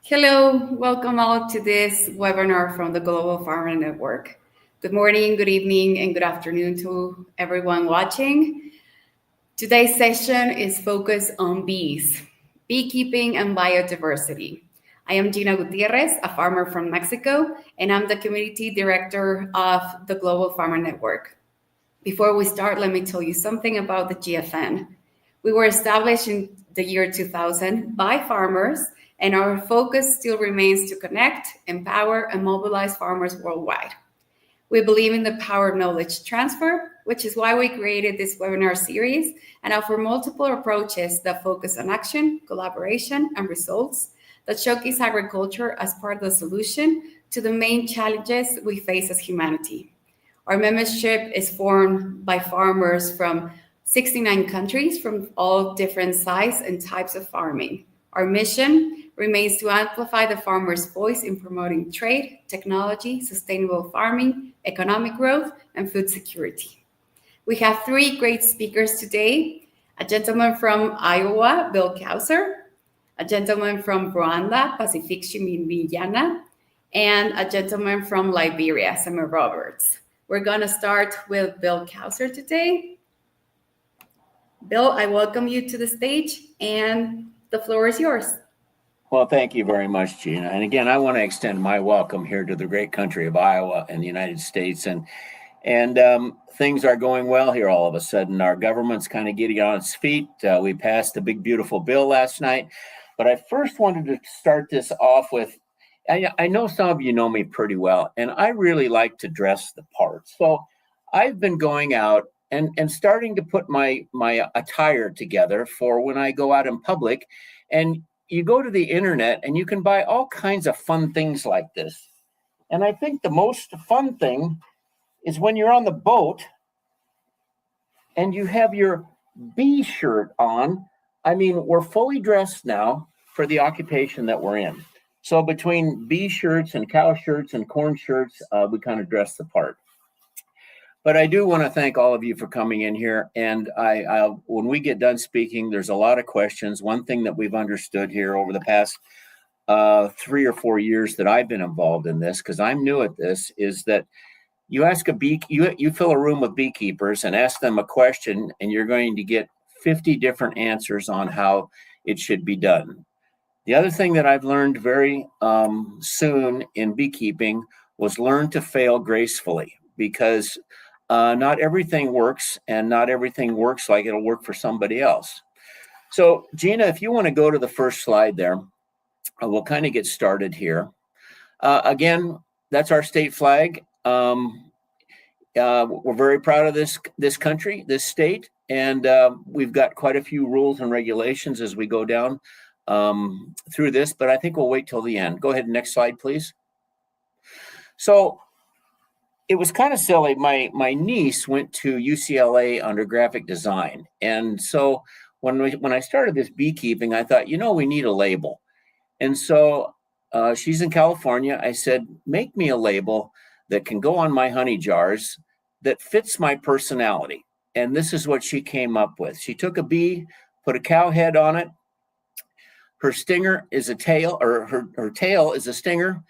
Hello, welcome all to this webinar from the Global Farmer Network. Good morning, good evening, and good afternoon to everyone watching. Today's session is focused on bees, beekeeping, and biodiversity. I am Gina Gutierrez, a farmer from Mexico, and I'm the community director of the Global Farmer Network. Before we start, let me tell you something about the GFN. We were established in the year 2000 by farmers, and our focus still remains to connect, empower, and mobilize farmers worldwide. We believe in the power of knowledge transfer, which is why we created this webinar series and offer multiple approaches that focus on action, collaboration, and results that showcase agriculture as part of the solution to the main challenges we face as humanity. Our membership is formed by farmers from 69 countries from all different sizes and types of farming. Our mission remains to amplify the farmer's voice in promoting trade, technology, sustainable farming, economic growth, and food security. We have three great speakers today: a gentleman from Iowa, Bill Kauser, a gentleman from Rwanda, Pacific Shimimiyana, and a gentleman from Liberia, Samuel Roberts. We're going to start with Bill Kauser today. Bill, I welcome you to the stage, and the floor is yours. Well, thank you very much, Gina. And again, I want to extend my welcome here to the great country of Iowa and the United States. And things are going well here all of a sudden. Our government's kind of getting on its feet. We passed a big, beautiful bill last night. But I first wanted to start this off with, I know some of you know me pretty well, and I really like to dress the part. So I've been going out and starting to put my attire together for when I go out in public. And you go to the internet and you can buy all kinds of fun things like this. And I think the most fun thing is when you're on the boat and you have your bee shirt on. I mean, we're fully dressed now for the occupation that we're in. So between bee shirts and cow shirts and corn shirts, we kind of dress the part. But I do want to thank all of you for coming in here. And when we get done speaking, there's a lot of questions. One thing that we've understood here over the past 3 or 4 years that I've been involved in this, because I'm new at this, is that you ask you fill a room with beekeepers and ask them a question, and you're going to get 50 different answers on how it should be done. The other thing that I've learned very soon in beekeeping was learn to fail gracefully, because not everything works, and not everything works like it'll work for somebody else. So, Gina, if you want to go to the first slide there, we'll kind of get started here. Again, that's our state flag. We're very proud of this country, this state, and we've got quite a few rules and regulations as we go down through this, but I think we'll wait till the end. Go ahead, next slide, please. So, it was kind of silly. My niece went to UCLA under graphic design. And so when I started this beekeeping, I thought, we need a label. And so she's in California. I said, make me a label that can go on my honey jars that fits my personality. And this is what she came up with. She took a bee, put a cow head on it. Her stinger is a tail, or her tail is a stinger.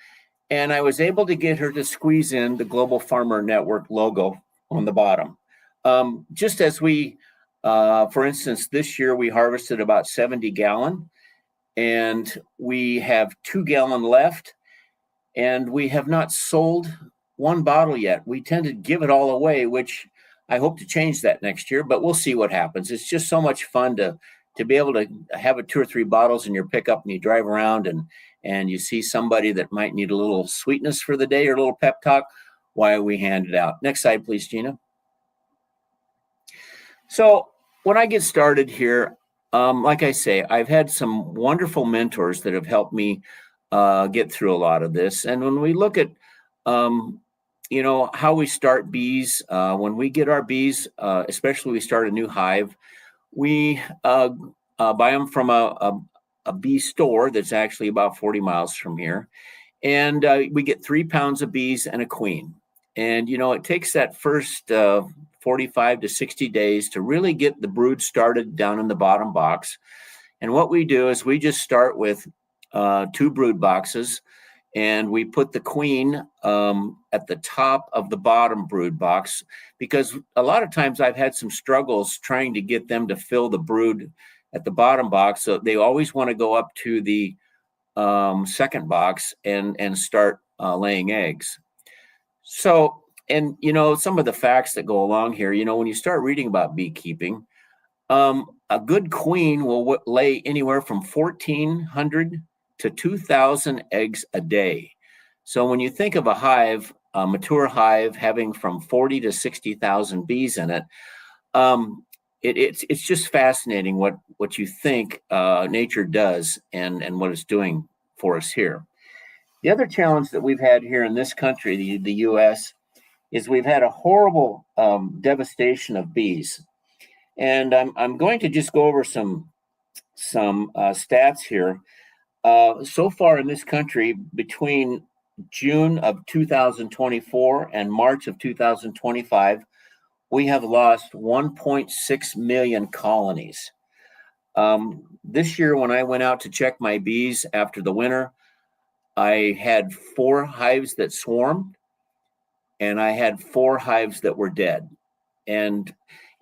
And I was able to get her to squeeze in the Global Farmer Network logo on the bottom. Just as we, for instance, this year we harvested about 70 gallon, and we have 2 gallon left, and we have not sold one bottle yet. We tend to give it all away, which I hope to change that next year, but we'll see what happens. It's just so much fun to be able to have 2 or 3 bottles in your pickup, and you drive around and you see somebody that might need a little sweetness for the day or a little pep talk, why we hand it out. Next slide, please, Gina. So when I get started here, like I say, I've had some wonderful mentors that have helped me get through a lot of this. And when we look at, how we start bees, when we get our bees, especially we start a new hive, we buy them from a bee store that's actually about 40 miles from here. And we get 3 pounds of bees and a queen. And, it takes that first 45 to 60 days to really get the brood started down in the bottom box. And what we do is we just start with 2 brood boxes, and we put the queen at the top of the bottom brood box, because a lot of times I've had some struggles trying to get them to fill the brood at the bottom box. So they always want to go up to the second box and start laying eggs. So, and some of the facts that go along here, when you start reading about beekeeping, a good queen will lay anywhere from 1,400 to 2,000 eggs a day. So when you think of a hive, a mature hive having from 40 to 60,000 bees in it, it's just fascinating what you think nature does and what it's doing for us here. The other challenge that we've had here in this country, the U.S., is we've had a horrible devastation of bees. And I'm going to just go over some stats here. So far in this country, between June of 2024 and March of 2025, we have lost 1.6 million colonies. This year, when I went out to check my bees after the winter, I had 4 hives that swarmed, and I had 4 hives that were dead. And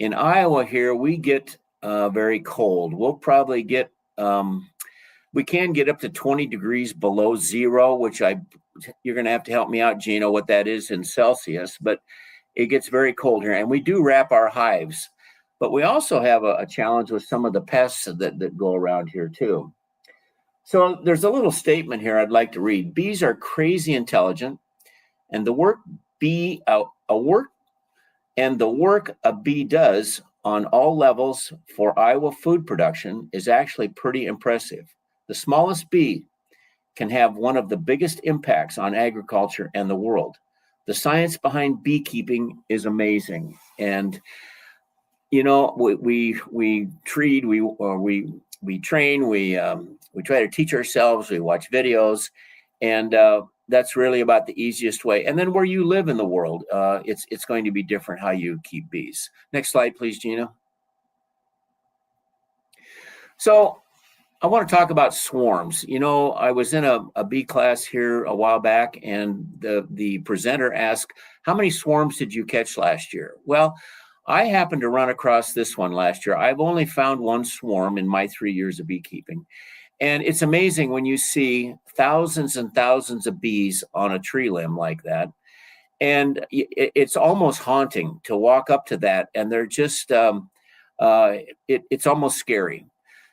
in Iowa here, we get very cold. We'll probably get, we can get up to 20 degrees below zero, which you're going to have to help me out, Gino, what that is in Celsius, but it gets very cold here. And we do wrap our hives, but we also have a challenge with some of the pests that go around here too. So there's a little statement here I'd like to read. Bees are crazy intelligent, and the work a bee does on all levels for Iowa food production is actually pretty impressive. The smallest bee can have one of the biggest impacts on agriculture and the world. The science behind beekeeping is amazing. And, we train, we try to teach ourselves, we watch videos, and that's really about the easiest way. And then where you live in the world, it's going to be different how you keep bees. Next slide, please, Gina. So I want to talk about swarms. I was in a bee class here a while back, and the presenter asked, how many swarms did you catch last year? Well, I happened to run across this one last year. I've only found 1 swarm in my 3 years of beekeeping. And it's amazing when you see thousands and thousands of bees on a tree limb like that. And it's almost haunting to walk up to that. And they're just, it's almost scary.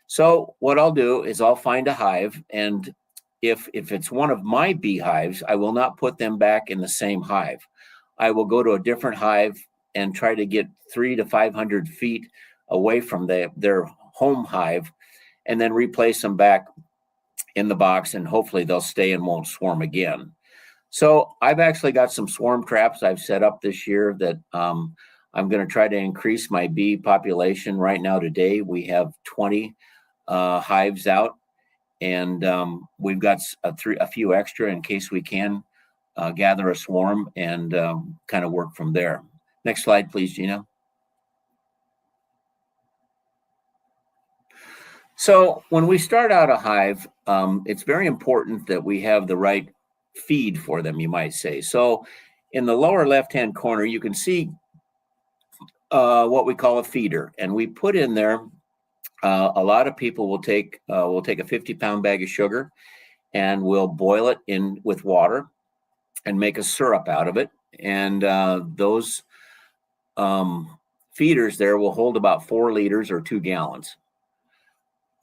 So what I'll do is I'll find a hive. And if it's one of my beehives, I will not put them back in the same hive. I will go to a different hive and try to get 300 to 500 feet away from their home hive, and then replace them back in the box, and hopefully they'll stay and won't swarm again. So I've actually got some swarm traps I've set up this year that I'm going to try to increase my bee population. Right now today, we have 20 hives out, and we've got a few extra in case we can gather a swarm and kind of work from there. Next slide, please, Gina. So when we start out a hive, it's very important that we have the right feed for them, you might say. So in the lower left-hand corner, you can see what we call a feeder. And we put in there, a lot of people will take a 50-pound bag of sugar, and we'll boil it in with water and make a syrup out of it. And those feeders there will hold about 4 liters or 2 gallons.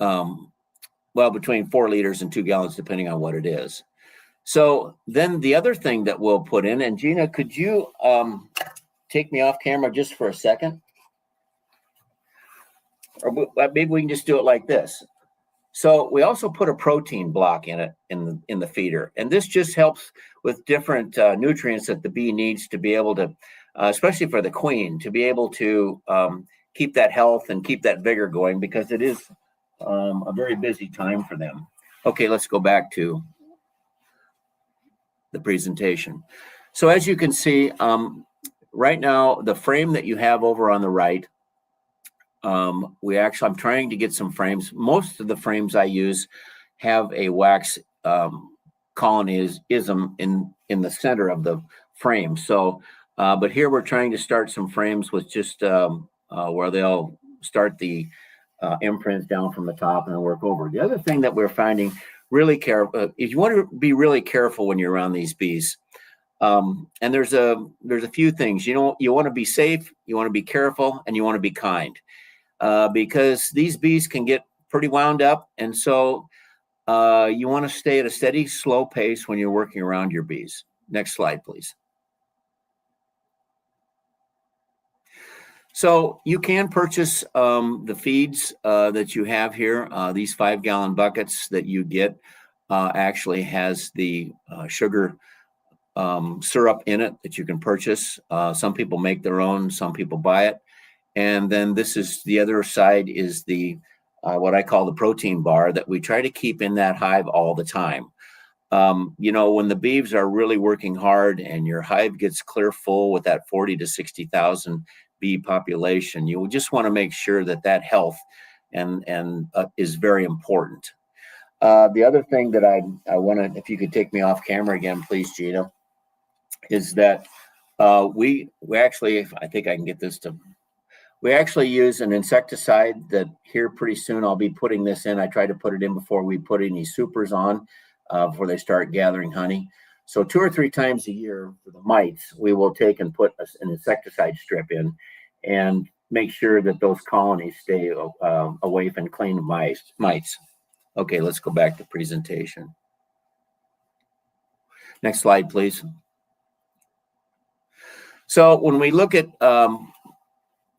Well, between 4 liters and 2 gallons, depending on what it is. So then the other thing that we'll put in, and Gina, could you take me off camera just for a second? Or maybe we can just do it like this. So we also put a protein block in it in the feeder. And this just helps with different nutrients that the bee needs to be able to, especially for the queen, to be able to keep that health and keep that vigor going, because it is a very busy time for them. Okay, let's go back to the presentation. So as you can see, right now, the frame that you have over on the right, I'm trying to get some frames. Most of the frames I use have a wax colonyism in the center of the frame. So, but here we're trying to start some frames with just where they'll start the imprints down from the top and then work over. The other thing that we're finding really careful, if you want to be really careful when you're around these bees, and there's a few things. You know, you want to be safe, you want to be careful, and you want to be kind, because these bees can get pretty wound up, and so you want to stay at a steady, slow pace when you're working around your bees. Next slide, please. So you can purchase the feeds that you have here. These 5-gallon buckets that you get actually has the sugar syrup in it that you can purchase. Some people make their own, some people buy it. And then this is the other side is the what I call the protein bar that we try to keep in that hive all the time. You know, when the bees are really working hard and your hive gets clear full with that 40 to 60,000 bee population, you just want to make sure that that health and is very important. The other thing that I want to, if you could take me off camera again, please, Gina, is that we actually, I think I can get this to, we actually use an insecticide that here pretty soon I'll be putting this in. I try to put it in before we put any supers on, before they start gathering honey. So 2 or 3 times a year for the mites, we will take and put an insecticide strip in and make sure that those colonies stay away from clean mites. Okay, let's go back to presentation. Next slide, please. So when we look at,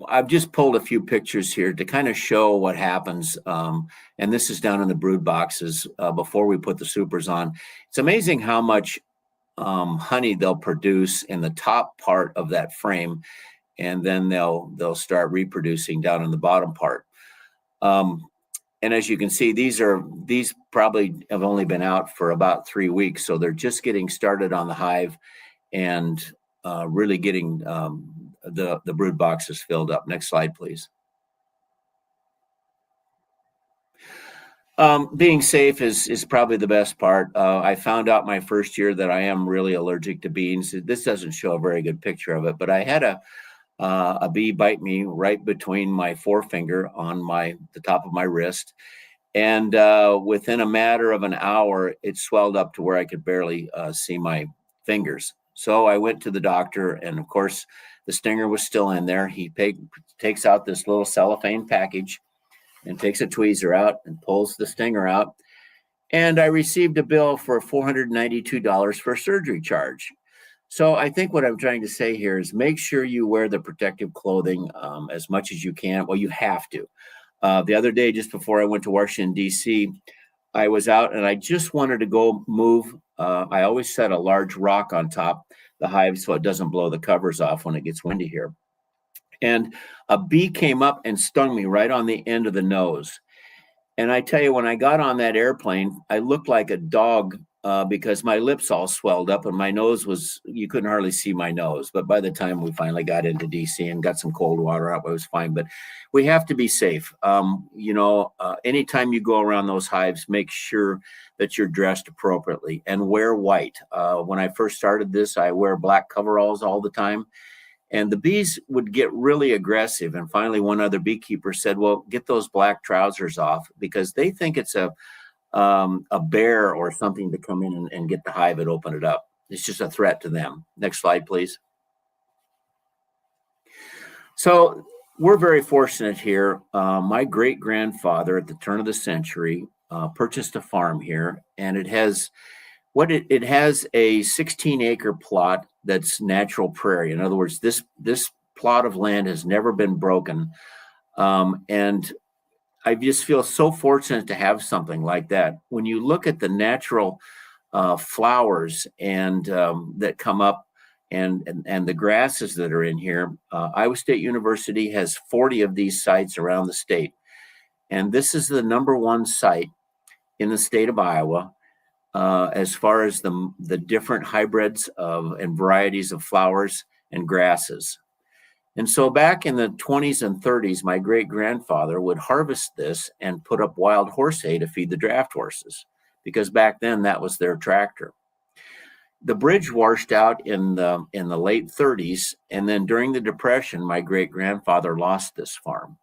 I've just pulled a few pictures here to kind of show what happens. And this is down in the brood boxes before we put the supers on. It's amazing how much honey they'll produce in the top part of that frame, and then they'll start reproducing down in the bottom part. And as you can see, these probably have only been out for about 3 weeks, so they're just getting started on the hive and really getting the brood boxes filled up. Next slide, please. Being safe is probably the best part. I found out my first year that I am really allergic to bees. This doesn't show a very good picture of it, but I had a bee bite me right between my forefinger on the top of my wrist. And within a matter of an hour, it swelled up to where I could barely see my fingers. So I went to the doctor, and of course, the stinger was still in there. He takes out this little cellophane package and takes a tweezer out and pulls the stinger out. And I received a bill for $492 for a surgery charge. So I think what I'm trying to say here is make sure you wear the protective clothing as much as you can. Well, you have to. The other day, just before I went to Washington, D.C., I was out and I just wanted to go move. I always set a large rock on top the hive so it doesn't blow the covers off when it gets windy here. And a bee came up and stung me right on the end of the nose. And I tell you, when I got on that airplane, I looked like a dog because my lips all swelled up and my nose you couldn't hardly see my nose. But by the time we finally got into DC and got some cold water out, it was fine. But we have to be safe. Anytime you go around those hives, make sure that you're dressed appropriately and wear white. When I first started this, I wear black coveralls all the time. And the bees would get really aggressive. And finally, one other beekeeper said, well, get those black trousers off, because they think it's a bear or something to come in and get the hive and open it up. It's just a threat to them. Next slide, please. So we're very fortunate here. My great-grandfather at the turn of the century purchased a farm here, and it has a 16-acre plot that's natural prairie. In other words, this plot of land has never been broken. And I just feel so fortunate to have something like that. When you look at the natural flowers and that come up and the grasses that are in here, Iowa State University has 40 of these sites around the state. And this is the #1 site in the state of Iowa as far as the different hybrids and varieties of flowers and grasses. And so back in the 20s and 30s, my great grandfather would harvest this and put up wild horse hay to feed the draft horses, because back then that was their tractor. The bridge washed out in the late 30s, and then during the Depression, my great grandfather lost this farm.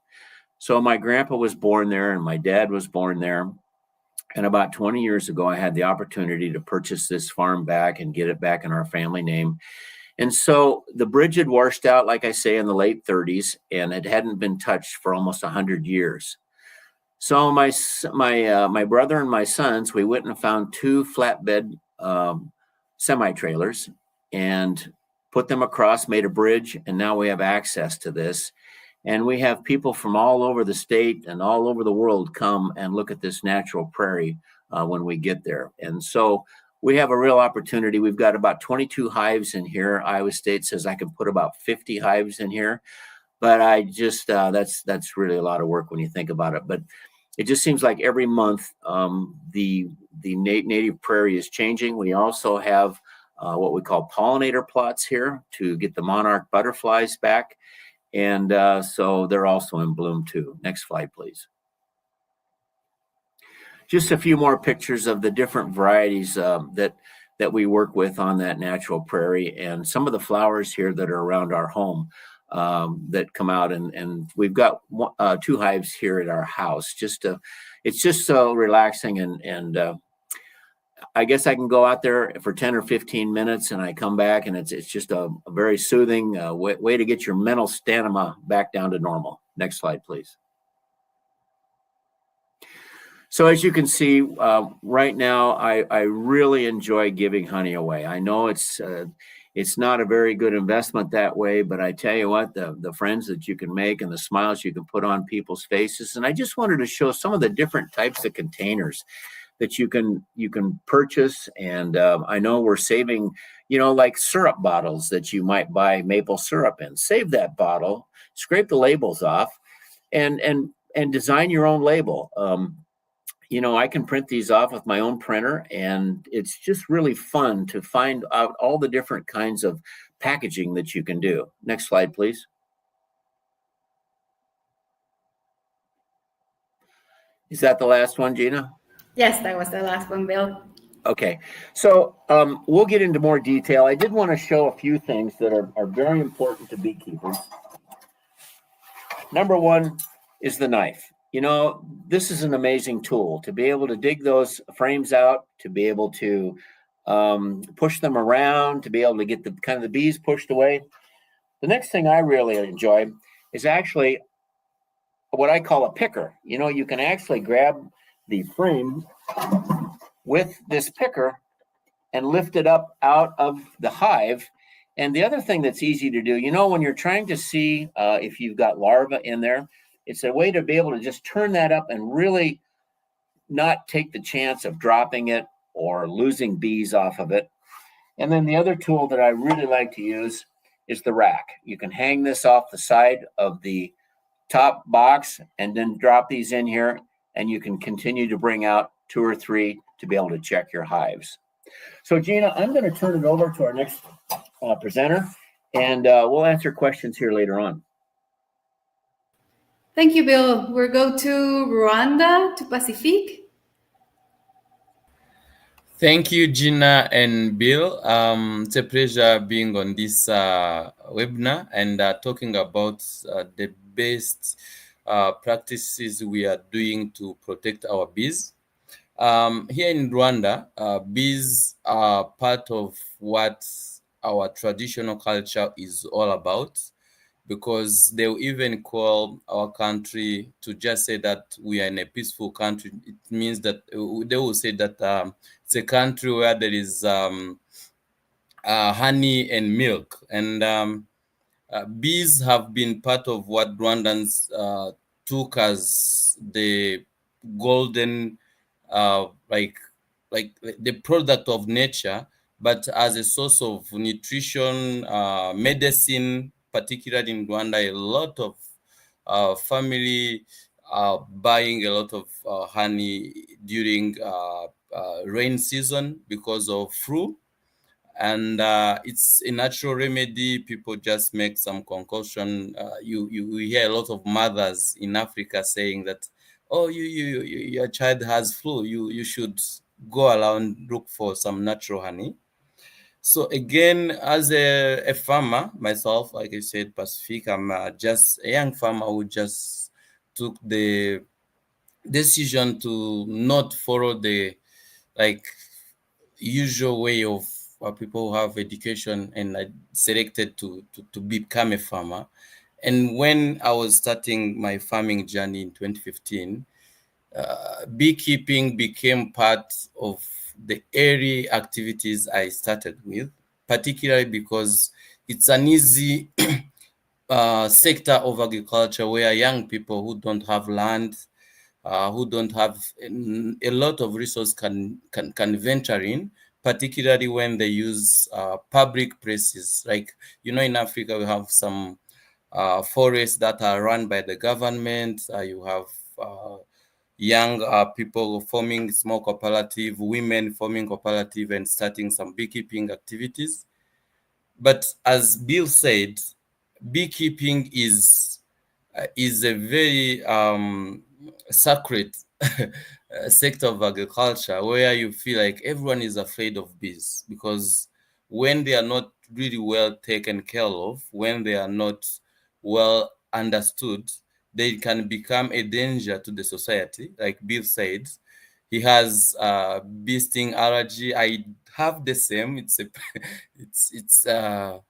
So my grandpa was born there, and my dad was born there. And about 20 years ago, I had the opportunity to purchase this farm back and get it back in our family name. And so the bridge had washed out, like I say, in the late 30s, and it hadn't been touched for almost 100 years. So my brother and my sons, we went and found two flatbed semi trailers and put them across, made a bridge, and now we have access to this. And we have people from all over the state and all over the world come and look at this natural prairie when we get there. And so we have a real opportunity. We've got about 22 hives in here. Iowa State says I can put about 50 hives in here, but I just that's really a lot of work when you think about it. But it just seems like every month the native prairie is changing. We also have what we call pollinator plots here to get the monarch butterflies back. And so they're also in bloom too. Next slide, please. Just a few more pictures of the different varieties that we work with on that natural prairie, and some of the flowers here that are around our home that come out. And we've got two hives here at our house. It's just so relaxing, and I guess I can go out there for 10 or 15 minutes and I come back, and it's just a very soothing way to get your mental stamina back down to normal. Next slide, please. So as you can see, right now, I really enjoy giving honey away. I know it's not a very good investment that way, but I tell you what, the friends that you can make and the smiles you can put on people's faces. And I just wanted to show some of the different types of containers that you can purchase. And I know we're saving, like syrup bottles that you might buy maple syrup in. Save that bottle, scrape the labels off, and design your own label. I can print these off with my own printer, and it's just really fun to find out all the different kinds of packaging that you can do. Next slide, please. Is that the last one, Gina? Yes, that was the last one, Bill. Okay, so we'll get into more detail. I did want to show a few things that are very important to beekeepers. Number one is the knife. This is an amazing tool to be able to dig those frames out, to be able to push them around, to be able to get the bees pushed away. The next thing I really enjoy is actually what I call a picker. You can actually grab the frame with this picker and lift it up out of the hive. And the other thing that's easy to do, when you're trying to see if you've got larvae in there, it's a way to be able to just turn that up and really not take the chance of dropping it or losing bees off of it. And then the other tool that I really like to use is the rack. You can hang this off the side of the top box and then drop these in here, and you can continue to bring out 2 or 3 to be able to check your hives. So Gina, I'm going to turn it over to our next presenter, and we'll answer questions here later on. Thank you, Bill. We'll go to Rwanda, to Pacific. Thank you, Gina and Bill. It's a pleasure being on this webinar and talking about the best practices we are doing to protect our bees. Here in Rwanda, bees are part of what our traditional culture is all about, because they'll even call our country to just say that we are in a peaceful country. It means that they will say that it's a country where there is honey and milk. And bees have been part of what Rwandans took as the golden, like the product of nature, but as a source of nutrition, medicine, particularly in Rwanda. A lot of family are buying a lot of honey during rain season because of flu. and it's a natural remedy. People just make some concoction. You hear a lot of mothers in Africa saying that, oh, your child has flu. You should go around, look for some natural honey. So again, as a farmer myself, like I said, Pacific, I'm just a young farmer who just took the decision to not follow the like usual way of people who have education, and I selected to become a farmer. And when I was starting my farming journey in 2015, beekeeping became part of the early activities I started with, particularly because it's an easy sector of agriculture where young people who don't have land, who don't have a lot of resources can venture in, particularly when they use public places. Like, in Africa, we have some forests that are run by the government. You have young people forming small cooperative, women forming cooperative and starting some beekeeping activities. But as Bill said, beekeeping is a very sacred sector of agriculture where you feel like everyone is afraid of bees, because when they are not really well taken care of, when they are not well understood, they can become a danger to the society. Like Bill said, he has bee sting allergy. I have the same. It's a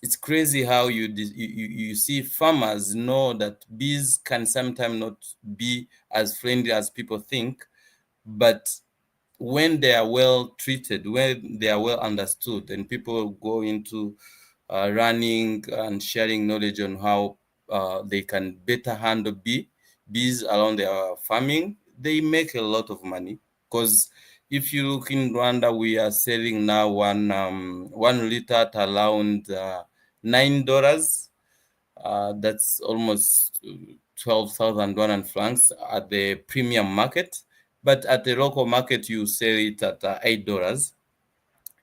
it's crazy how you see farmers know that bees can sometimes not be as friendly as people think, but when they are well treated, when they are well understood, and people go into running and sharing knowledge on how they can better handle bees around their farming, they make a lot of money. Because if you look in Rwanda, we are selling now 1 liter at around $9. That's almost 12,000 Rwandan francs at the premium market. But at the local market, you sell it at $8.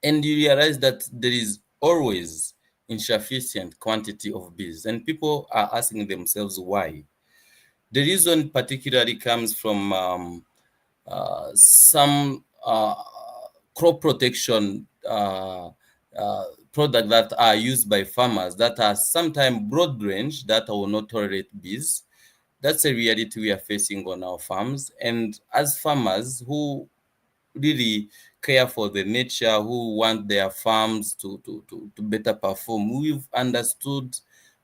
And you realize that there is always insufficient quantity of bees. And people are asking themselves why. The reason particularly comes from some crop protection products that are used by farmers that are sometimes broad range, that will not tolerate bees. That's a reality we are facing on our farms. And as farmers who really care for the nature, who want their farms to better perform, we've understood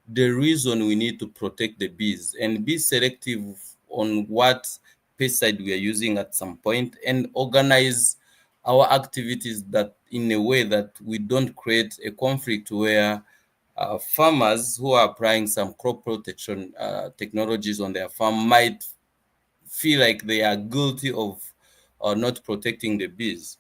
the reason we need to protect the bees and be selective on what pesticide we are using at some point, and organize our activities that in a way that we don't create a conflict where farmers who are applying some crop protection technologies on their farm might feel like they are guilty of not protecting the bees.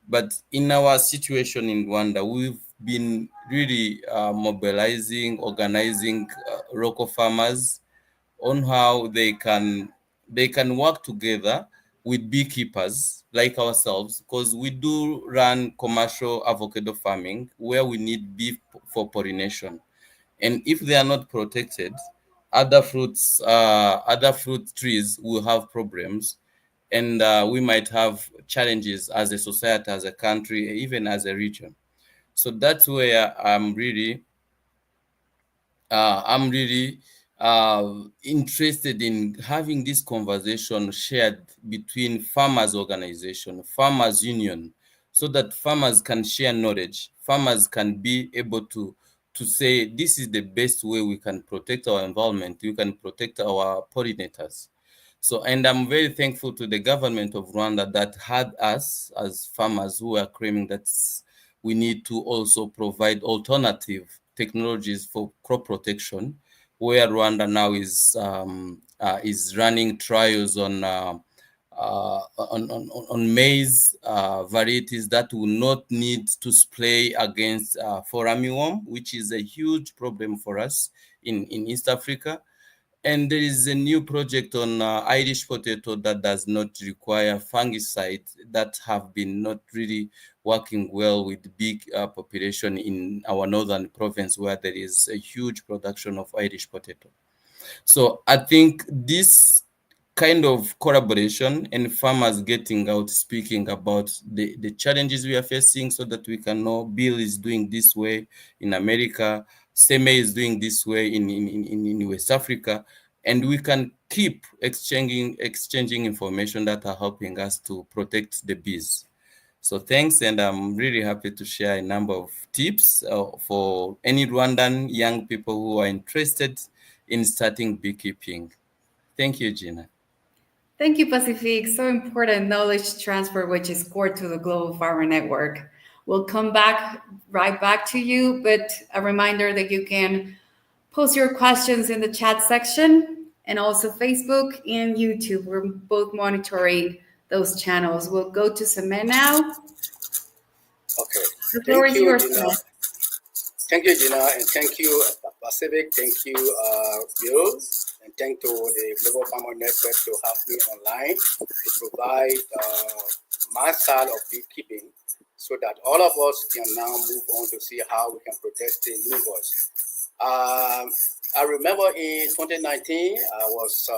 But in our situation in Rwanda, we've been really mobilizing, organizing local farmers on how they can work together with beekeepers like ourselves, because we do run commercial avocado farming where we need bee for pollination. And if they are not protected, other fruit trees will have problems, and we might have challenges as a society, as a country, even as a region. So that's where I'm really interested in having this conversation shared between farmers organization, farmers union, so that farmers can share knowledge. Farmers can be able to say, this is the best way we can protect our environment. We can protect our pollinators. So, and I'm very thankful to the government of Rwanda that had us as farmers who are claiming that we need to also provide alternative technologies for crop protection, where Rwanda now is running trials on maize varieties that will not need to spray against for armyworm, which is a huge problem for us in East Africa. And there is a new project on Irish potato that does not require fungicide that have been not really working well with big population in our northern province where there is a huge production of Irish potato. So I think this kind of collaboration and farmers getting out speaking about the challenges we are facing so that we can know Bill is doing this way in America, Seme is doing this way in West Africa, and we can keep exchanging information that are helping us to protect the bees. So thanks, and I'm really happy to share a number of tips for any Rwandan young people who are interested in starting beekeeping. Thank you, Gina. Thank you, Pacific. So important knowledge transfer, which is core to the Global Farmer Network. We'll come right back to you, but a reminder that you can post your questions in the chat section and also Facebook and YouTube. We're both monitoring those channels. We'll go to Semen now. Okay. The floor is yours, Gina. Thank you, Gina, and thank you, Pacific. Thank you, Bill, and thank to the Global Farmer Network to have me online to provide my side of beekeeping so that all of us can now move on to see how we can protect the universe. I remember in 2019, I was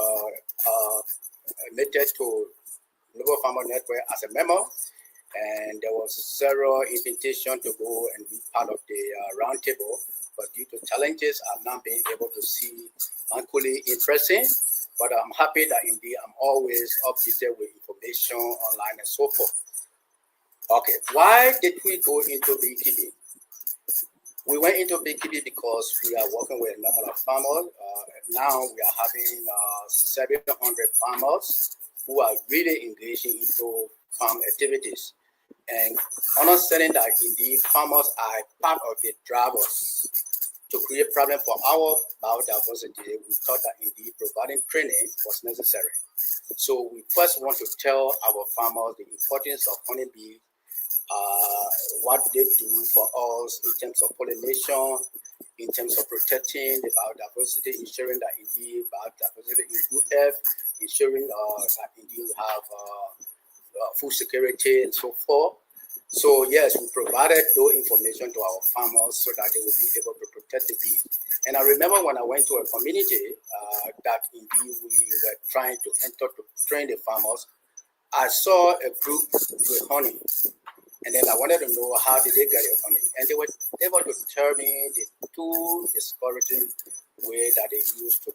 admitted to Global Farmer Network as a member, and there was several invitations to go and be part of the roundtable, but due to challenges, I've not been able to see equally interesting. But I'm happy that indeed I'm always updated with information online and so forth. Okay, why did we go into beekeeping? We went into beekeeping because we are working with a number of farmers. Now we are having 700 farmers who are really engaging into farm activities. And understanding that indeed farmers are part of the drivers to create problem for our biodiversity, we thought that indeed providing training was necessary. So we first want to tell our farmers the importance of honeybee, what they do for us in terms of pollination, in terms of protecting the biodiversity, ensuring that indeed biodiversity is good health, ensuring that indeed we have food security and so forth. So yes, we provided those information to our farmers so that they will be able to protect the bee. And I remember when I went to a community that indeed we were trying to enter to train the farmers, I saw a group with honey. And then I wanted to know how did they get the honey. And they were able to tell me the two discouraging way that they use to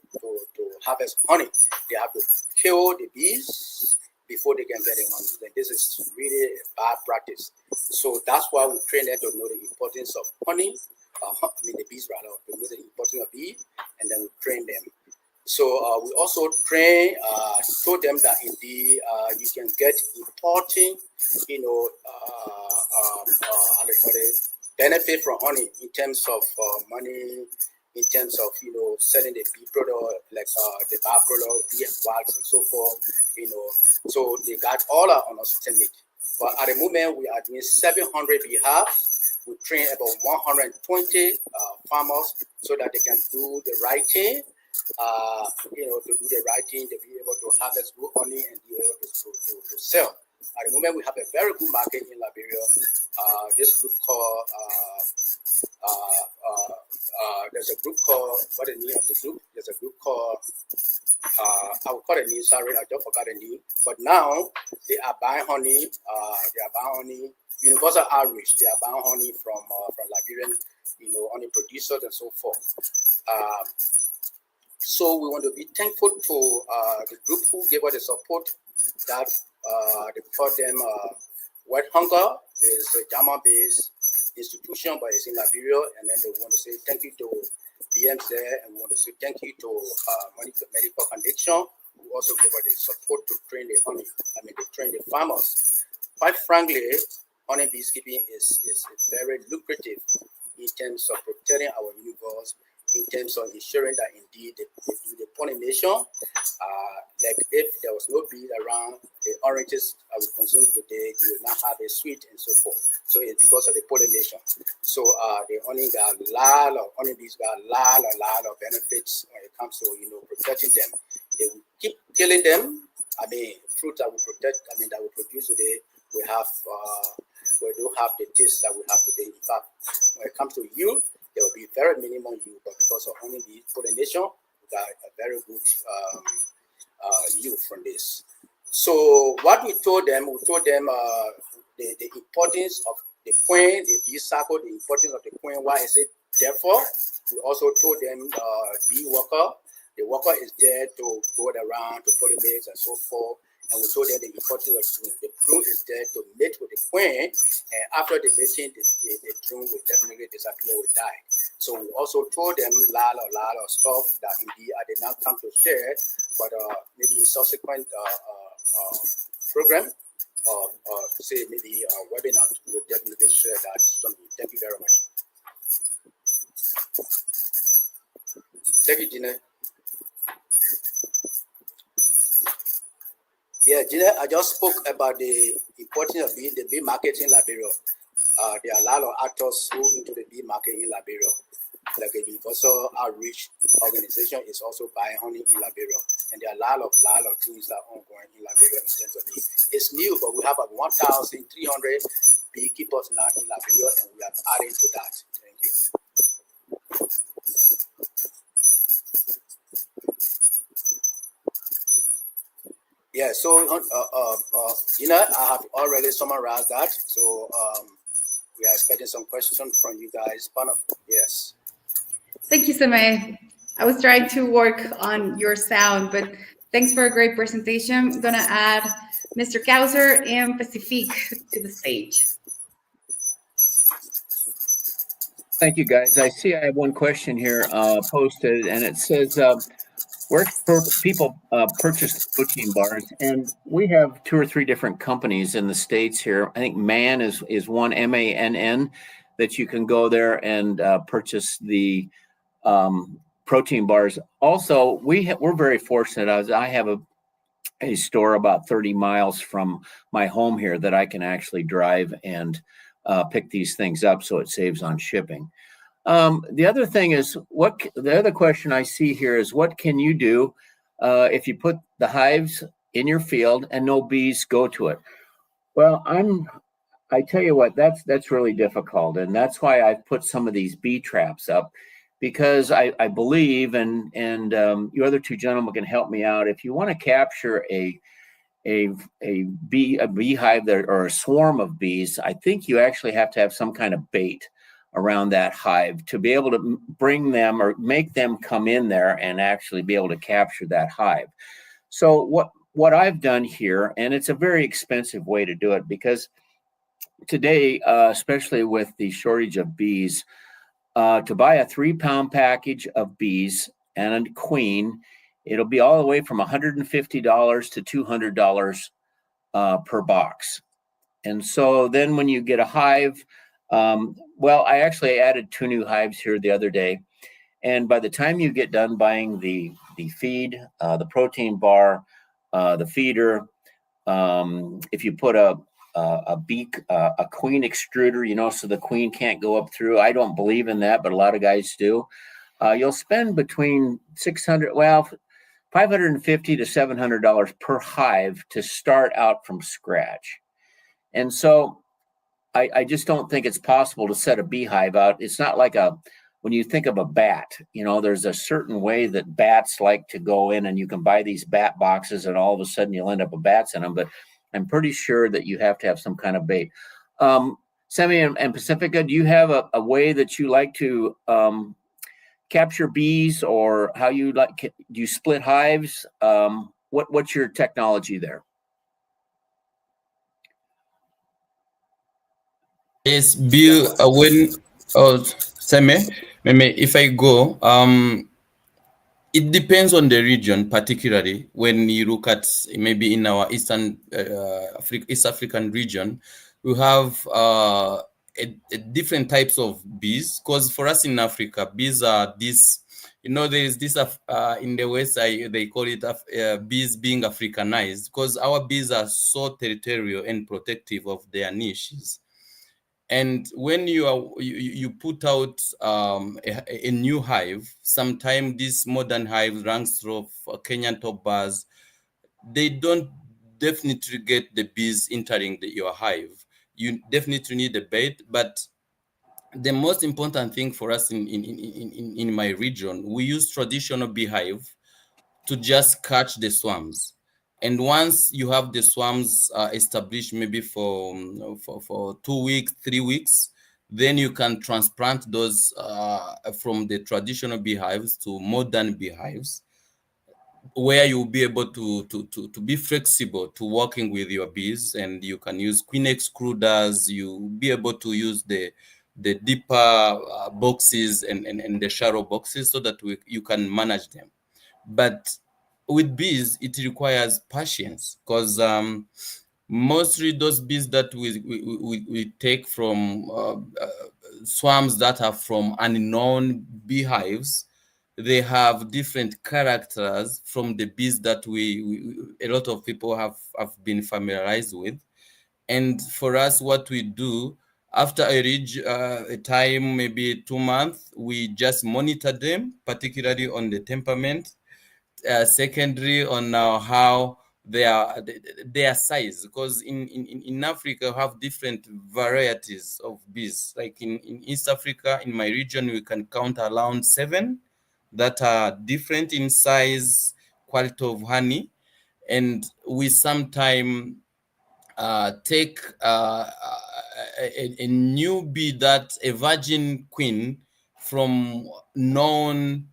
harvest honey. They have to kill the bees before they can get the honey. Then this is really a bad practice. So that's why we train them to know the importance of honey, the bees rather, to know the importance of bee, and then we train them. So we also train, told them that indeed you can get important, benefit from honey in terms of money, in terms of selling the bee product like the byproduct, bee wax and so forth. So they got all our understanding. But at the moment we are doing 700 beehives. We train about 120 farmers so that they can do the right thing. To do the right thing, to be able to harvest good honey and be able to sell. At the moment, we have a very good market in Liberia. This group called, there's a group called, what is the name of the group? There's a group called, I will call it name, sorry, I just forgot the name. But now, they are buying honey, universal outreach, they are buying honey from Liberian, honey producers and so forth. So we want to be thankful to the group who gave us the support that they call them White Hunger is a German-based institution, but it's in Liberia. And then they want to say thank you to BMs there, and we want to say thank you to Medical Foundation, who also gave us the support to train the honey. They train the farmers. Quite frankly, honey beekeeping is very lucrative in terms of protecting our universe, in terms of ensuring that indeed they do the pollination. Like if there was no bee around, the oranges I would consume today, you will not have a sweet and so forth. So it's because of the pollination. So the honeybees got a lot of benefits when it comes to protecting them. They will keep killing them. I mean, fruit that will protect. I mean, that will produce today. We do have the taste that we have today. In fact, when it comes to yield, there will be very minimal yield, but because of honeybee pollination, we got a very good yield from this. So what we told them the importance of the queen, the bee cycle, the importance of the queen. Why is it? Therefore, we also told them bee worker. The worker is there to go around to pollinate and so forth. And we told them the importance of drone. The drone is there to mate with the queen, and after the mating, the drone will definitely disappear, will die. So we also told them a lot of stuff that indeed I did not come to share, but maybe subsequent program or say maybe a webinar will definitely share that. Thank you very much. Thank you, Gina. Yeah, Gina, I just spoke about the importance of the bee market in Liberia. There are a lot of actors who into the bee market in Liberia. Like a universal outreach organization is also buying honey in Liberia. And there are a lot of things that are ongoing in Liberia in terms of bee. It's new, but we have about 1,300 beekeepers now in Liberia, and we are adding to that. Thank you. Yeah, so I have already summarized that. So we are expecting some questions from you guys. Yes. Thank you, Seme. I was trying to work on your sound, but thanks for a great presentation. I'm going to add Mr. Kauser and Pacific to the stage. Thank you, guys. I see I have one question here posted, and it says, where people purchase protein bars? And we have 2 or 3 different companies in the States here. I think MANN is one, MANN, that you can go there and purchase the protein bars. Also, we're very fortunate. I have a store about 30 miles from my home here that I can actually drive and pick these things up, so it saves on shipping. The other thing is, the other question I see here is, what can you do if you put the hives in your field and no bees go to it? Well, I tell you what, that's really difficult, and that's why I've put some of these bee traps up, because I believe, and you other 2 gentlemen can help me out. If you want to capture a beehive there, or a swarm of bees, I think you actually have to have some kind of bait around that hive to be able to bring them or make them come in there and actually be able to capture that hive. So what I've done here, and it's a very expensive way to do it, because today, especially with the shortage of bees, to buy a 3-pound package of bees and a queen, it'll be all the way from $150 to $200 per box. And so then when you get a hive, well, I actually added 2 new hives here the other day. And by the time you get done buying the feed, the protein bar, the feeder, if you put a queen extruder, so the queen can't go up through. I don't believe in that, but a lot of guys do. You'll spend between $550 to $700 per hive to start out from scratch. And so I just don't think it's possible to set a beehive out. It's not like when you think of a bat, there's a certain way that bats like to go in, and you can buy these bat boxes and all of a sudden you'll end up with bats in them. But I'm pretty sure that you have to have some kind of bait. Semi and Pacifica, do you have a way that you like to capture bees, or how you like? Do you split hives? What's your technology there? Yes, Bill. Seme, if I go, it depends on the region, particularly when you look at maybe in our East African region, we have different types of bees. Because for us in Africa, bees are these there is this in the West, they call it bees being Africanized, because our bees are so territorial and protective of their niches. And when you put out a new hive, sometimes these modern hives, Rangstroth, Kenyan top bars, they don't definitely get the bees entering your hive. You definitely need a bait, but the most important thing for us in my region, we use traditional beehive to just catch the swarms. And once you have the swarms established, maybe for 2 weeks, 3 weeks, then you can transplant those from the traditional beehives to modern beehives, where you'll be able to be flexible to working with your bees, and you can use queen extruders. You'll be able to use the deeper boxes and the shallow boxes, so that you can manage them. But with bees, it requires patience, because mostly those bees that we take from swarms that are from unknown beehives, they have different characters from the bees that a lot of people have been familiarized with. And for us, what we do, after I reach a time, maybe 2 months, we just monitor them, particularly on the temperament, secondary on how their size, because in Africa we have different varieties of bees. Like in East Africa, in my region, we can count around 7 that are different in size, quality of honey. And we sometimes take a new bee, that a virgin queen from known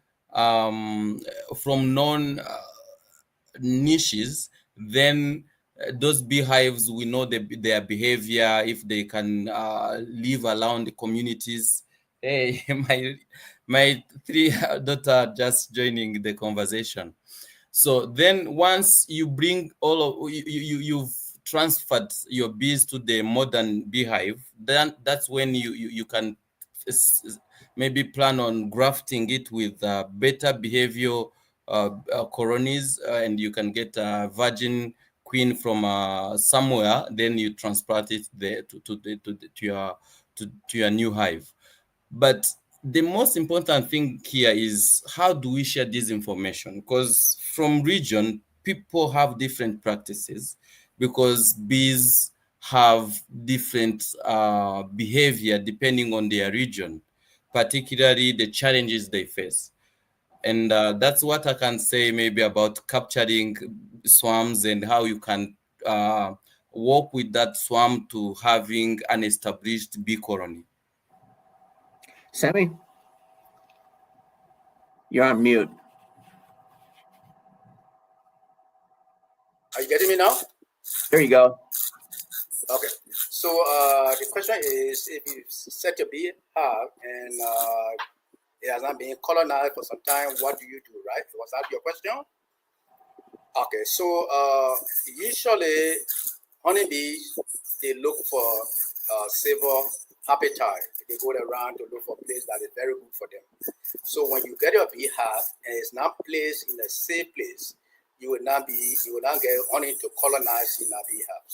niches. Then those beehives, we know their behavior, if they can live around the communities. Hey, my 3 daughter just joining the conversation. So then once you bring all of you've transferred your bees to the modern beehive, then that's when you can maybe plan on grafting it with better behavior colonies, and you can get a virgin queen from somewhere. Then you transplant it there to your new hive. But the most important thing here is, how do we share this information? Because from region, people have different practices, because bees have different behavior depending on their region, particularly the challenges they face. And that's what I can say maybe about capturing swarms, and how you can work with that swarm to having an established bee colony. Sammy, you're on mute. Are you getting me now? There you go. Okay. So the question is, if you set a beehive and it has not been colonized for some time, what do you do, right? Was that your question? Okay. So usually honeybees, they look for safer habitat. They go around to look for a place that is very good for them. So when you get your beehive and it's not placed in a safe place, you will not get honey to colonize in a beehive.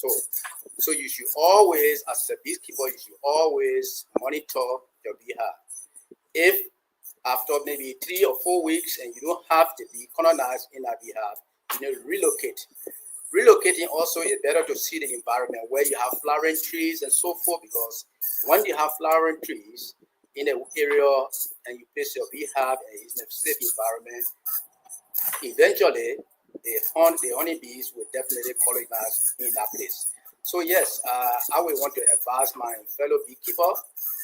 So you should always, as a beekeeper, you should always monitor your beehive. If after maybe 3 or 4 weeks and you don't have the bee colonized in a beehive, you need to relocate. Relocating also is better to see the environment where you have flowering trees and so forth, because when you have flowering trees in an area and you place your beehive and it's in a safe environment, eventually the honeybees will definitely colonize in that place. So yes, I will want to advise my fellow beekeeper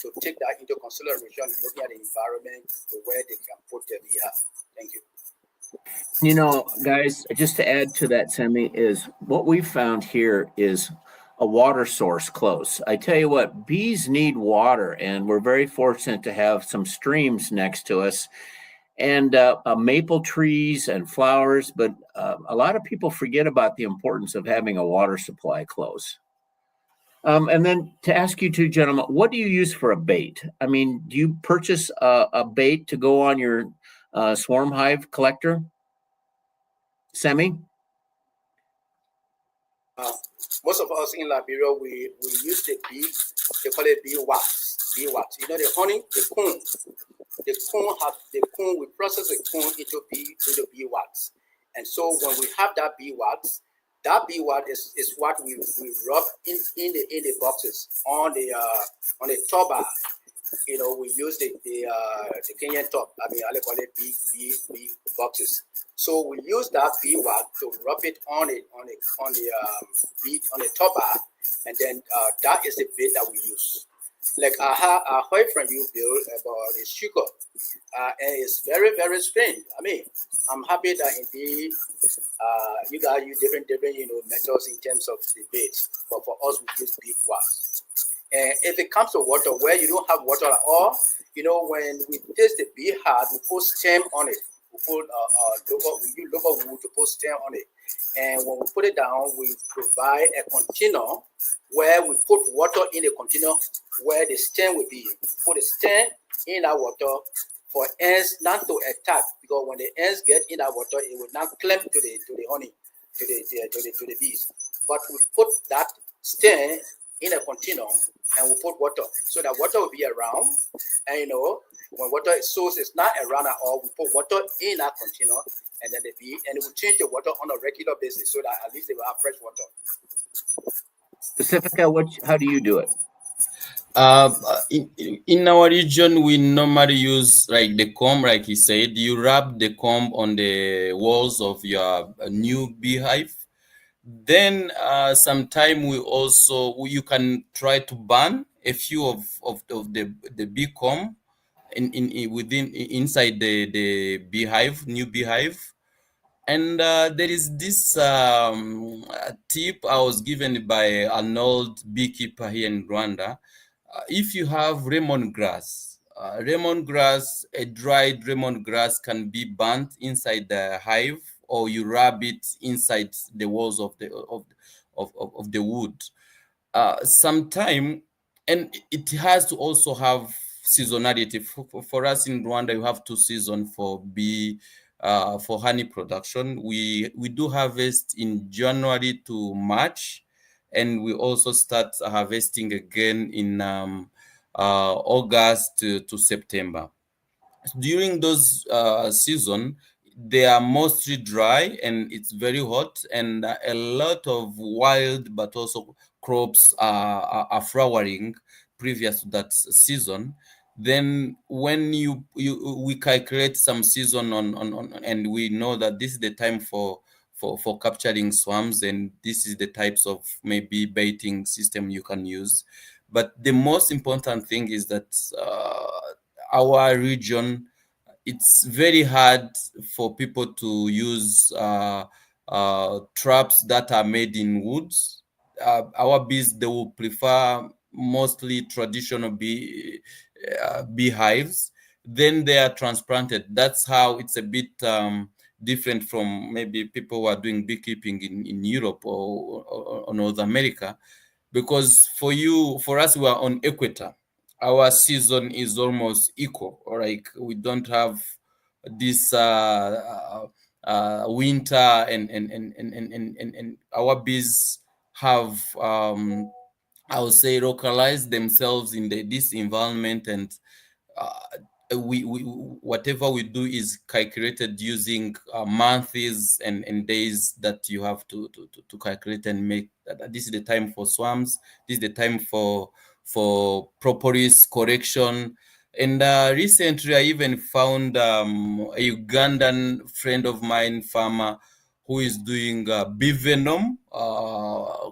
to take that into consideration, looking at the environment to where they can put their beehive. Thank you. You know, guys, just to add to that, Sammy, is what we found here is a water source close. I tell you what, bees need water, and we're very fortunate to have some streams next to us, and maple trees and flowers. But a lot of people forget about the importance of having a water supply close. And then to ask you two gentlemen, what do you use for a bait? I mean, do you purchase a bait to go on your swarm hive collector? Semi? Most of us in Liberia, we use the bee, they call it bee wax. Bee wax. You know the honey, the comb. We process the comb into bee wax. And so when we have that bee wax is what we rub in the boxes on the top bar. You know, we use the Kenyan top. I mean, I call it bee boxes. So we use that bee wax to rub it on the top bar, and then that is the bait that we use. Like I heard from you, Bill, about the sugar, and it's very, very strange. I mean, I'm happy that indeed you guys use different methods in terms of the bait, but for us we use bee wax. And if it comes to water, where you don't have water at all, you know, when we taste the bee hard, we put stem on it. We use local wood to put stem on it. And when we put it down, we provide a container where we put water in the container where the stem will be. We put the stem in that water for ants not to attack, because when the ants get in that water, it will not climb to the honey, to the bees. But we put that stem in a container and we put water, so that water will be around. And you know, when water source is not around at all, we put water in that container, and then and it will change the water on a regular basis, so that at least they will have fresh water. Pacifica, how do you do it? In our region, we normally use like the comb, like he said. You wrap the comb on the walls of your new beehive. Then sometime you can try to burn a few of the bee comb inside the beehive, new beehive. And there is this tip I was given by an old beekeeper here in Rwanda. If you have lemongrass, a dried lemongrass can be burnt inside the hive, or you rub it inside the walls of the wood. Sometime, and it has to also have seasonality. For us in Rwanda, you have 2 seasons for for honey production. We do harvest in January to March, and we also start harvesting again in August to September. During those season, they are mostly dry and it's very hot, and a lot of wild but also crops are flowering previous to that season. Then when we calculate some season on and we know that this is the time for capturing swarms, and this is the types of maybe baiting system you can use. But the most important thing is that our region, it's very hard for people to use traps that are made in woods. Our bees, they will prefer mostly traditional beehives. Then they are transplanted. That's how it's a bit different from maybe people who are doing beekeeping in Europe or North America. Because for us, we are on equator. Our season is almost equal. Like we don't have this winter, and our bees have I would say localized themselves in this environment, and we whatever we do is calculated using months and days that you have to calculate and make that this is the time for swarms, this is the time for propolis correction. And recently I even found a Ugandan friend of mine, farmer, who is doing bee venom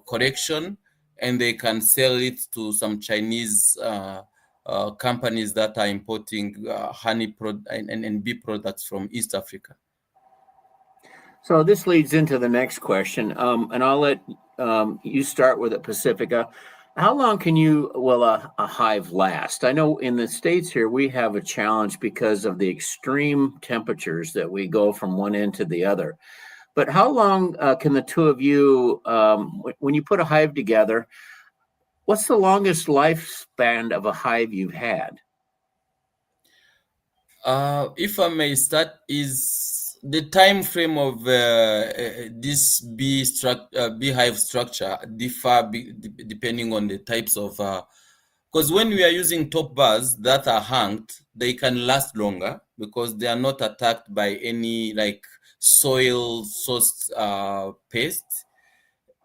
correction, and they can sell it to some Chinese companies that are importing honey and bee products from East Africa. So this leads into the next question, and I'll let you start with it, Pacifica. How long will a hive last? I know in the States here, we have a challenge because of the extreme temperatures that we go from one end to the other. But how long can the two of you, when you put a hive together, what's the longest lifespan of a hive you've had? If I may start, is the time frame of this beehive structure differ depending on the types of, because when we are using top bars that are hanged, they can last longer because they are not attacked by any like soil sourced pest.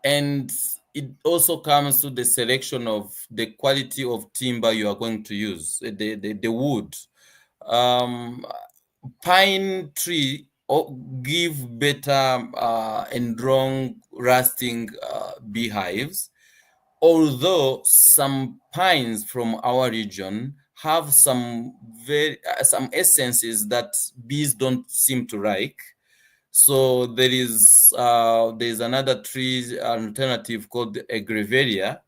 And it also comes to the selection of the quality of timber you are going to use, the wood. Um, Pine tree give better and long lasting beehives, although some pines from our region have some some essences that bees don't seem to like. So there is another tree alternative called a gravelia,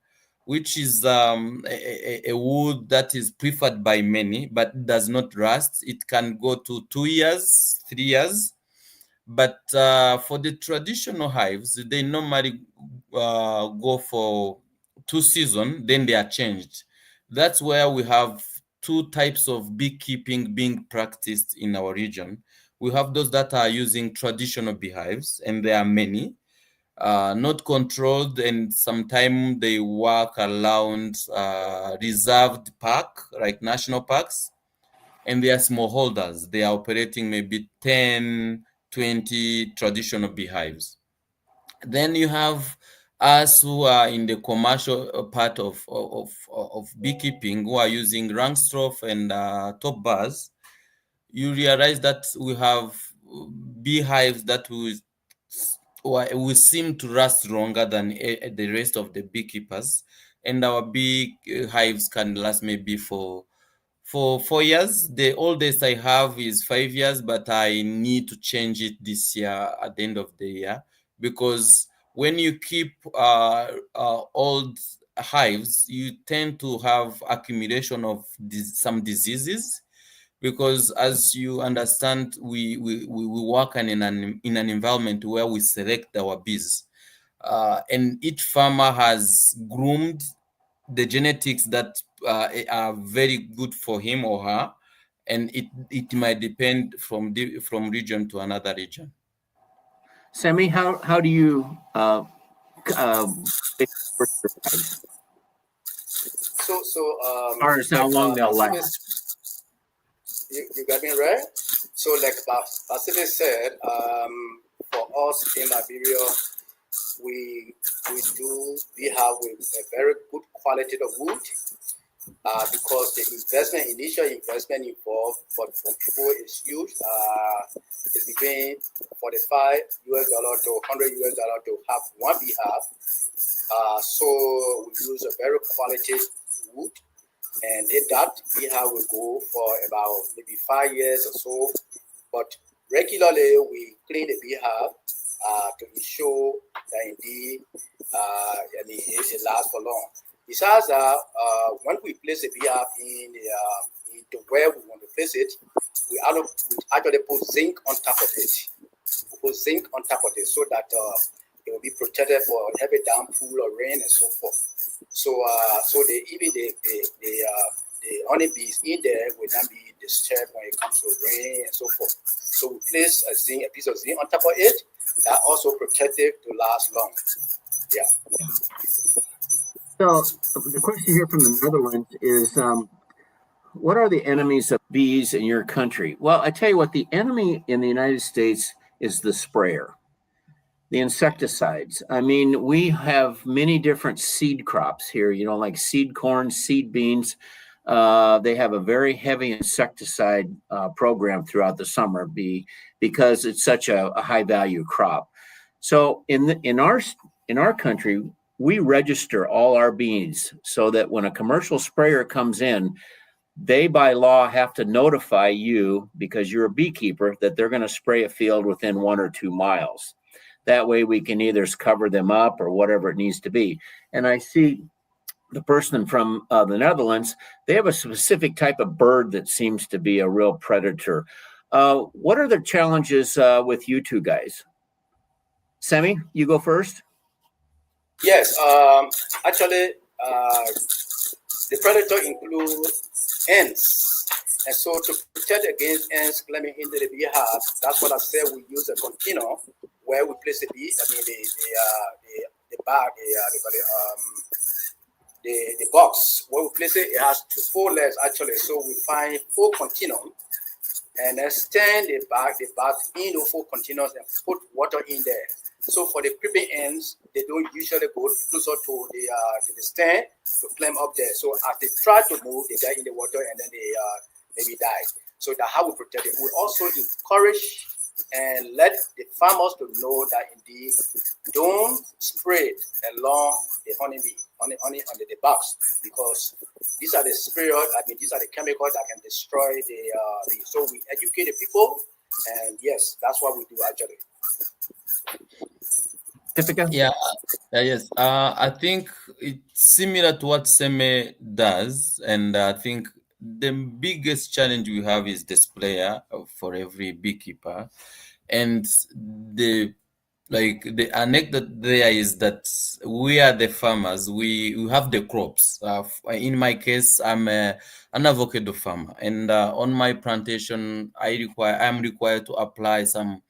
which is a wood that is preferred by many, but does not rust. It can go to 2 years, 3 years. But for the traditional hives, they normally go for 2 seasons, then they are changed. That's where we have two types of beekeeping being practiced in our region. We have those that are using traditional beehives, and there are many, not controlled, and sometimes they work around reserved park, like national parks, and they are smallholders. They are operating maybe 10, 20 traditional beehives. Then you have us who are in the commercial part of beekeeping, who are using Rangstroth and top bars. You realize that we have beehives that will seem to last longer than the rest of the beekeepers, and our beehives can last maybe for 4 years. The oldest I have is 5 years, but I need to change it this year at the end of the year, because when you keep old hives, you tend to have accumulation of some diseases, because as you understand, we work in an environment where we select our bees, and each farmer has groomed the genetics that are very good for him or her, and it might depend from region to another region. Semi, how do you work your hives? As far as how long they'll last. You got me right. So like Pacific said, for us in Liberia, we have a very good quality of wood, because the initial investment involved for people is huge. It's between $45 to $100 to have one beehive. So we use a very quality wood, and that beehive will go for about maybe 5 years or so. But regularly we clean the beehive to ensure that indeed it lasts for long. Besides that, when we place the beehive into where we want to place it, we actually put zinc on top of it. We put zinc on top of it so that it will be protected for heavy downpour or rain and so forth. So the honeybees in there will not be disturbed when it comes to rain and so forth. So we place a piece of zinc on top of it. That also protective to last long. Yeah. So the question here from the Netherlands is, what are the enemies of bees in your country? Well, I tell you what, the enemy in the United States is the sprayer, the insecticides. I mean, we have many different seed crops here, like seed corn, seed beans. They have a very heavy insecticide program throughout the summer because it's such a high value crop. So in our country, we register all our bees so that when a commercial sprayer comes in, they by law have to notify you, because you're a beekeeper, that they're going to spray a field within 1 or 2 miles. That way we can either cover them up or whatever it needs to be. And I see the person from the Netherlands, they have a specific type of bird that seems to be a real predator. What are the challenges with you two guys? Semi, you go first. Yes, actually, the predator include ants. And so to protect against ants climbing into the beehive, that's what I said. We use a container where we place the bee. I mean the bag, the box where we place it. It has four layers actually. So we find 4 containers and then stand the bag in the 4 containers and put water in there. So for the creeping ants, they don't usually go closer to the stand to climb up there. So as they try to move, they die in the water and then they maybe die. So that's how we protect it. We also encourage and let the farmers to know that indeed don't spray along the honeybee on the box, because these are the these are the chemicals that can destroy the bee. So we educate the people, and yes, that's what we do actually. Yeah, yes. I think it's similar to what Seme does, and I think the biggest challenge we have is the sprayer for every beekeeper, and the anecdote there is that we are the farmers. We have the crops. In my case, I'm an avocado farmer, and on my plantation, I'm required to apply some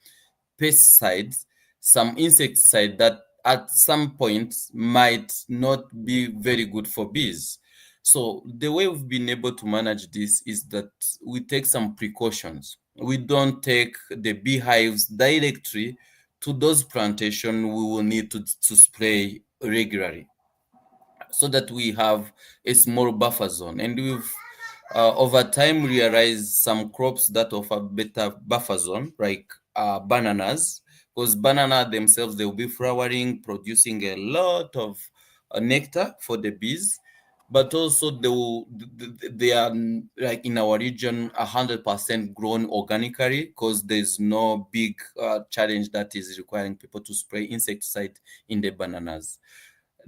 pesticides, some insecticide that at some point might not be very good for bees. So the way we've been able to manage this is that we take some precautions. We don't take the beehives directly to those plantations we will need to spray regularly, so that we have a small buffer zone. And we've over time realized some crops that offer better buffer zone, like bananas, because banana themselves, they'll be flowering, producing a lot of nectar for the bees, but also they are, like in our region, 100% grown organically, because there's no big challenge that is requiring people to spray insecticide in the bananas.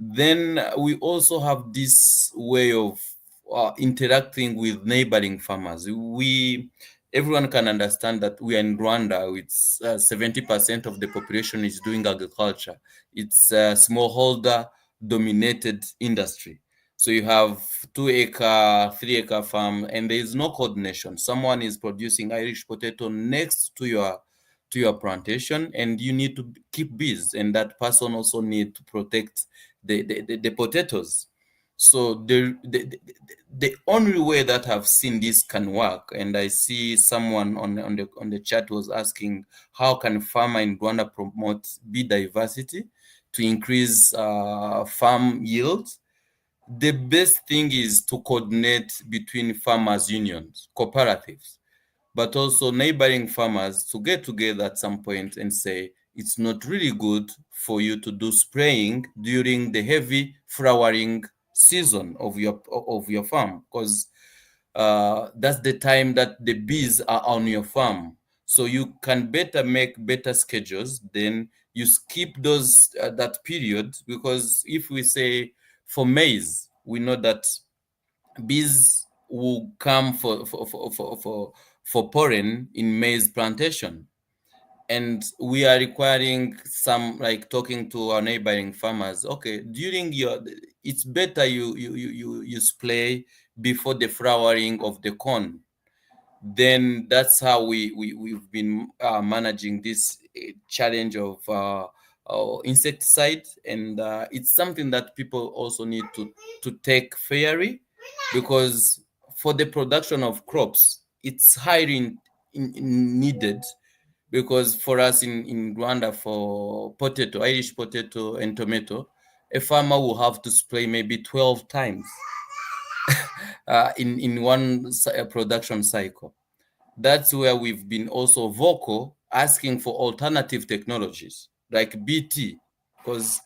Then we also have this way of interacting with neighboring farmers. Everyone can understand that we are in Rwanda, with 70% of the population is doing agriculture. It's a smallholder dominated industry. So you have 2-acre, 3-acre farm, and there is no coordination. Someone is producing Irish potato next to your plantation, and you need to keep bees, and that person also need to protect the potatoes. So the only way that I've seen this can work, and I see someone on the chat was asking, how can farmer in Rwanda promote biodiversity to increase farm yields? The best thing is to coordinate between farmers unions, cooperatives, but also neighboring farmers to get together at some point and say, it's not really good for you to do spraying during the heavy flowering season of your farm, because that's the time that the bees are on your farm. So you can make better schedules. Then you skip that period, because if we say for maize, we know that bees will come for pollen in maize plantation, and we are requiring some, like, talking to our neighboring farmers. Okay, it's better you spray before the flowering of the corn. Then that's how we've been managing this challenge of insecticide, and it's something that people also need to take fairly, because for the production of crops, it's highly needed. Because for us in Rwanda, for potato, Irish potato and tomato, a farmer will have to spray maybe 12 times in one production cycle. That's where we've been also vocal, asking for alternative technologies like BT, because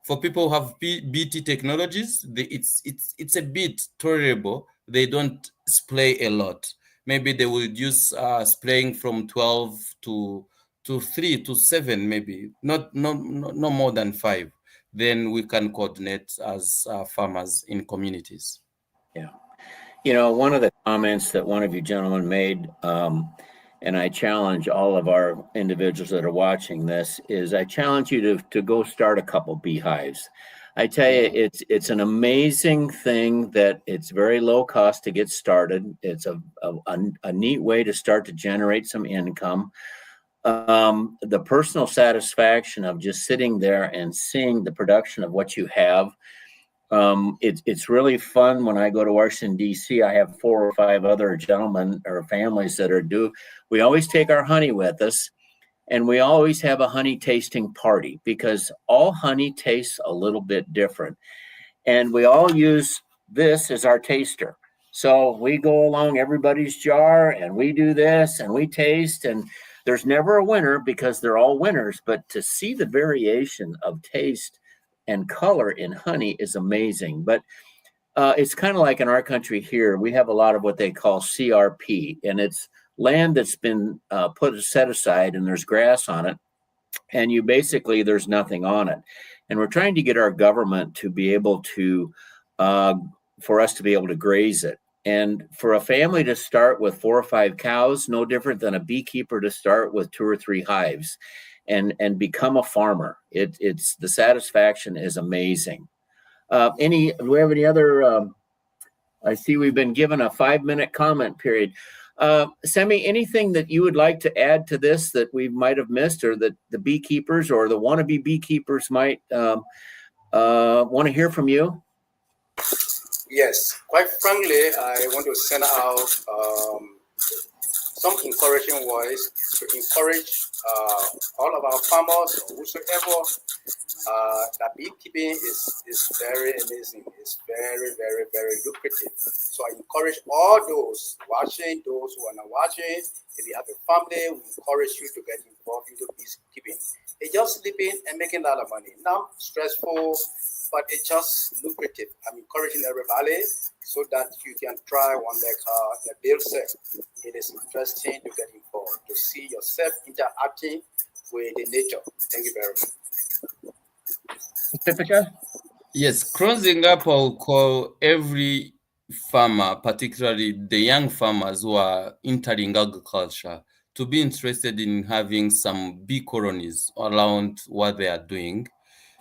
for people who have BT technologies, it's a bit tolerable. They don't spray a lot. Maybe they will reduce spraying from 12 to 3 to 7, maybe no more than 5. Then we can coordinate as farmers in communities. Yeah. One of the comments that one of you gentlemen made, and and I challenge all of our individuals that are watching this, is I challenge you to go start a couple beehives. I tell you, it's an amazing thing that it's very low cost to get started. It's a neat way to start to generate some income. The personal satisfaction of just sitting there and seeing the production of what you have. It's really fun. When I go to Washington, D.C., I have 4 or 5 other gentlemen or families that we always take our honey with us, and we always have a honey tasting party because all honey tastes a little bit different. And we all use this as our taster. So we go along everybody's jar and we do this and we taste, and there's never a winner because they're all winners. But to see the variation of taste and color in honey is amazing. But it's kind of like in our country here, we have a lot of what they call CRP, and it's land that's been set aside and there's grass on it, and there's nothing on it. And we're trying to get our government to be able to, for us to be able to graze it. And for a family to start with 4 or 5 cows, no different than a beekeeper to start with 2 or 3 hives and become a farmer. It's the satisfaction is amazing. Do we have any other, I see we've been given a 5-minute comment period. Semi, anything that you would like to add to this that we might have missed, or that the beekeepers or the wannabe beekeepers might want to hear from you? Yes, quite frankly, I want to send out some encouraging words to encourage all of our farmers or whosoever that beekeeping is very amazing. It's very, very, very lucrative. So I encourage all those watching, those who are not watching, if you have a family, we encourage you to get involved into beekeeping. It's just sleeping and making a lot of money. Not stressful, but it's just lucrative. I'm encouraging everybody so that you can try one like Bill said. It is interesting to get involved, to see yourself interacting with the nature. Thank you very much. Pacifica? Yes, closing up, I'll call every farmer, particularly the young farmers who are entering agriculture, to be interested in having some bee colonies around what they are doing,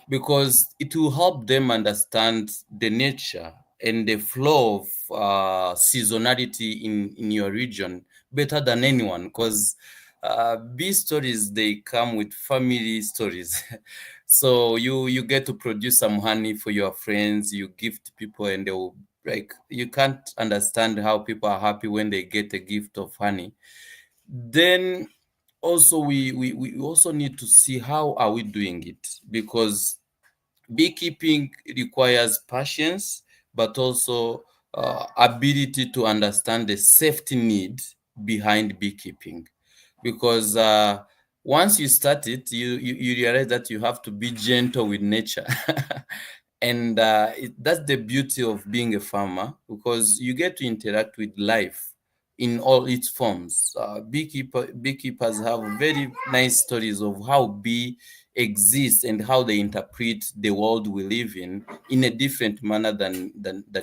because it will help them understand the nature and the flow of seasonality in your region better than anyone, because bee stories, they come with family stories. So you get to produce some honey for your friends, you gift people, and they'll, like, you can't understand how people are happy when they get a gift of honey. Then also we also need to see how are we doing it, because beekeeping requires patience, but also ability to understand the safety need behind beekeeping, because once you start it, you realize that you have to be gentle with nature. And that's the beauty of being a farmer, because you get to interact with life in all its forms. Beekeepers have very nice stories of how bee exist and how they interpret the world we live in a different manner than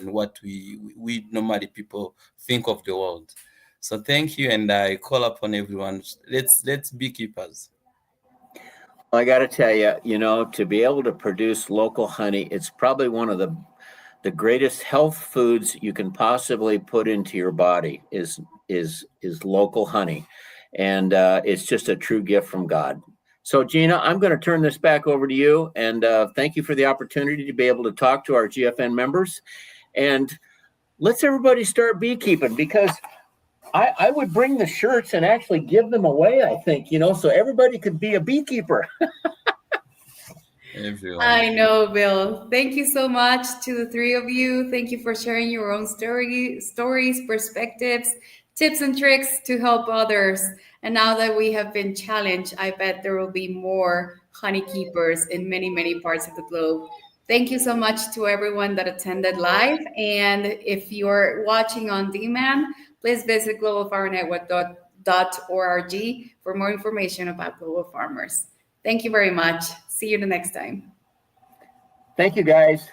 what we normally people think of the world. So thank you, and I call upon everyone. Let's beekeepers. I got to tell you, to be able to produce local honey, it's probably one of the greatest health foods you can possibly put into your body is local honey, and it's just a true gift from God. So, Gina, I'm going to turn this back over to you, and thank you for the opportunity to be able to talk to our GFN members, and let's everybody start beekeeping, because I would bring the shirts and actually give them away, I think, so everybody could be a beekeeper. Everyone. I know, Bill. Thank you so much to the 3 of you. Thank you for sharing your own stories, perspectives, tips, and tricks to help others. And now that we have been challenged, I bet there will be more honey keepers in many, many parts of the globe. Thank you so much to everyone that attended live. And if you're watching on demand, please visit globalfarmernetwork.org for more information about global farmers. Thank you very much. See you the next time. Thank you, guys.